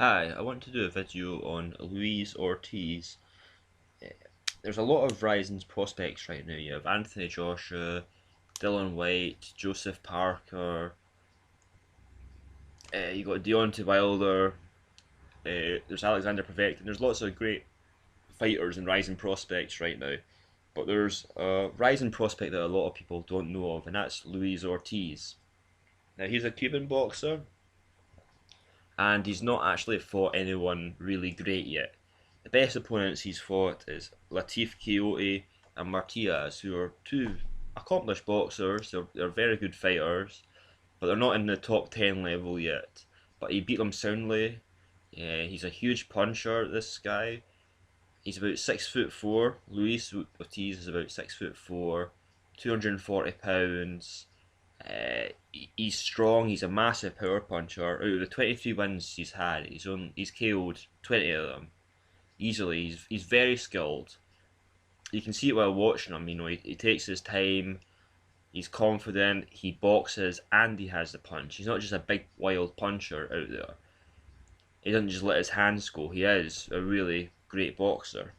Hi, I want to do a video on Luis Ortiz. Eh, There's a lot of rising prospects right now. You have Anthony Joshua, Dillian Whyte, Joseph Parker, you got Deontay Wilder, there's Alexander Povetkin. There's lots of great fighters and rising prospects right now. But there's a rising prospect that a lot of people don't know of, and that's Luis Ortiz. Now, he's a Cuban boxer, and he's not actually fought anyone really great yet. The best opponents he's fought is Latif Keote and Martiaz, who are two accomplished boxers. They're very good fighters, but they're not in the top 10 level yet. But he beat them soundly. Yeah, he's a huge puncher, this guy. He's about 6'4". Luis Ortiz is about 6'4", 240 pounds. He's strong. He's a massive power puncher. Out of the 23 wins he's had, he's KO'd 20 of them easily. He's very skilled. You can see it while watching him. He takes his time. He's confident. He boxes and he has the punch. He's not just a big wild puncher out there. He doesn't just let his hands go. He is a really great boxer,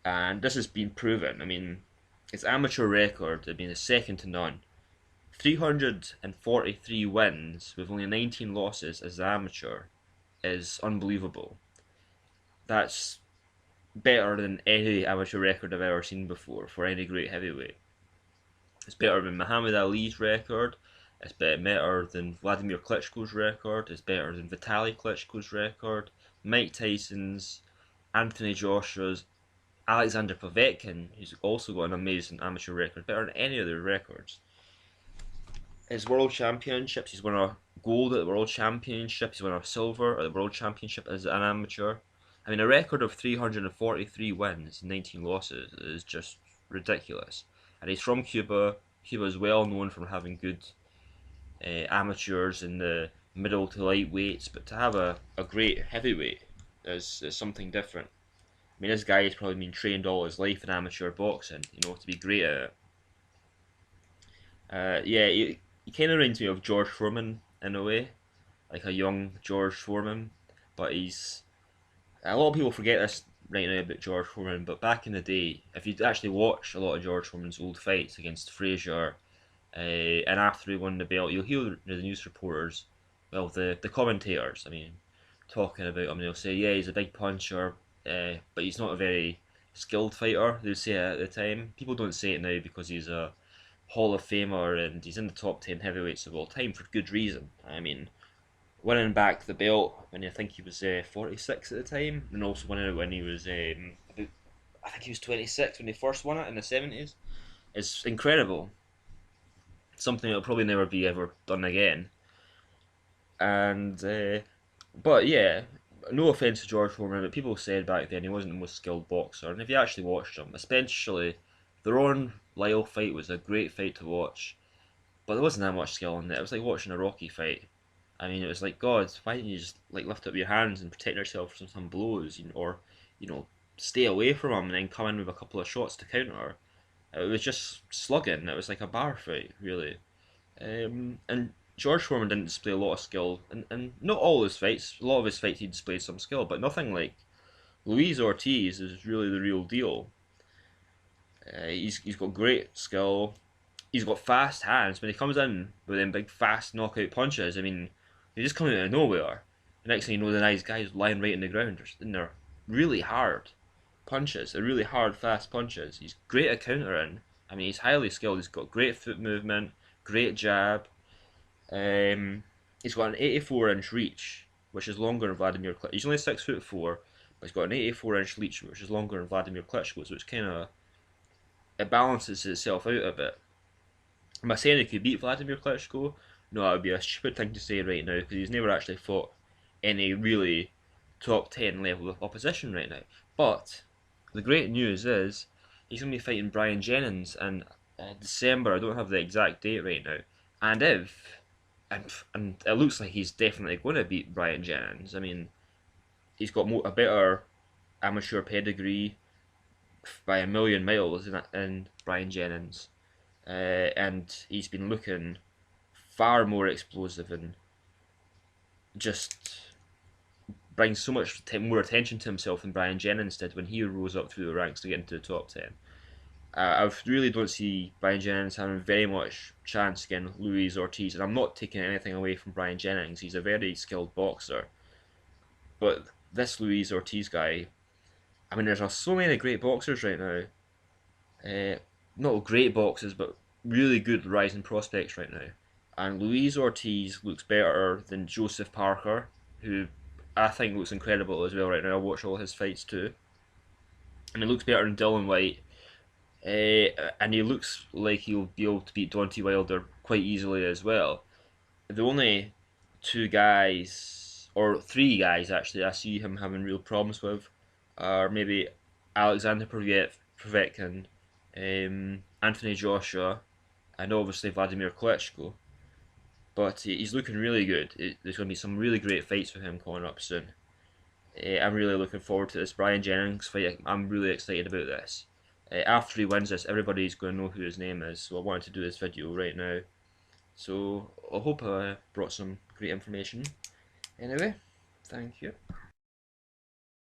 and this has been proven. His amateur record, is second to none. 343 wins with only 19 losses as an amateur is unbelievable. That's better than any amateur record I've ever seen before for any great heavyweight. It's better than Muhammad Ali's record. It's better than Wladimir Klitschko's record. It's better than Vitaly Klitschko's record, Mike Tyson's, Anthony Joshua's, Alexander Povetkin, who's also got an amazing amateur record, better than any of their records. His world championships, he's won a gold at the world championship, he's won a silver at the world championship as an amateur. A record of 343 wins and 19 losses is just ridiculous. And he's from Cuba. Cuba is well known for having good amateurs in the middle to light weights, but to have a great heavyweight is something different. This guy has probably been trained all his life in amateur boxing, to be great at it. He kind of reminds me of George Foreman in a way, like a young George Foreman. But a lot of people forget this right now about George Foreman. But back in the day, if you'd actually watch a lot of George Foreman's old fights against Frazier, and after he won the belt, you'll hear the news reporters, well, the commentators, talking about him. They'll say, yeah, he's a big puncher, but he's not a very skilled fighter. They'll say it at the time. People don't say it now because he's a Hall of Famer and he's in the top 10 heavyweights of all time for good reason. Winning back the belt when I think he was 46 at the time, and also winning it when he was I think he was 26 when he first won it in the 70s, is incredible. It's something that'll probably never be ever done again. And but yeah, no offense to George Foreman, but people said back then he wasn't the most skilled boxer. And if you actually watched him, especially the Ron Lyle fight was a great fight to watch, but there wasn't that much skill in it. It was like watching a Rocky fight. It was like, God, why didn't you just lift up your hands and protect yourself from some blows, or stay away from him and then come in with a couple of shots to counter. It was just slugging. It was like a bar fight, really. And George Foreman didn't display a lot of skill, and not all his fights. A lot of his fights he displayed some skill, but nothing like Luis Ortiz is really the real deal. He's got great skill. He's got fast hands. When he comes in with them big fast knockout punches, they just come out of nowhere. The next thing you know, the nice guy's lying right in the ground, and they're really hard punches. They're really hard, fast punches. He's great at countering. He's highly skilled. He's got great foot movement, great jab. He's got an 84-inch reach, which is longer than Wladimir Klitschko. He's only 6'4", but he's got an 84-inch reach, which is longer than Wladimir Klitschko. So it balances itself out a bit. Am I saying he could beat Wladimir Klitschko? No, that would be a stupid thing to say right now, because he's never actually fought any really top 10 level of opposition right now. But the great news is he's going to be fighting Brian Jennings in December. I don't have the exact date right now. And it looks like he's definitely going to beat Brian Jennings. He's got a better amateur pedigree by a million miles in Brian Jennings. And he's been looking far more explosive and just brings so much more attention to himself than Brian Jennings did when he rose up through the ranks to get into the top 10. I really don't see Brian Jennings having very much chance against Luis Ortiz, and I'm not taking anything away from Brian Jennings. He's a very skilled boxer, but this Luis Ortiz guy, I mean, there's so many great boxers right now. Not great boxers, but really good rising prospects right now. And Luis Ortiz looks better than Joseph Parker, who I think looks incredible as well right now. I watch all his fights too. And he looks better than Dillian Whyte. And he looks like he'll be able to beat Deontay Wilder quite easily as well. The only two guys, or three guys actually, I see him having real problems with are maybe Alexander Povetkin, Anthony Joshua, and obviously Wladimir Klitschko. But he's looking really good. There's going to be some really great fights with him coming up soon. I'm really looking forward to this Brian Jennings fight. I'm really excited about this. After he wins this, everybody's going to know who his name is. So I wanted to do this video right now. So I hope I brought some great information. Anyway, thank you.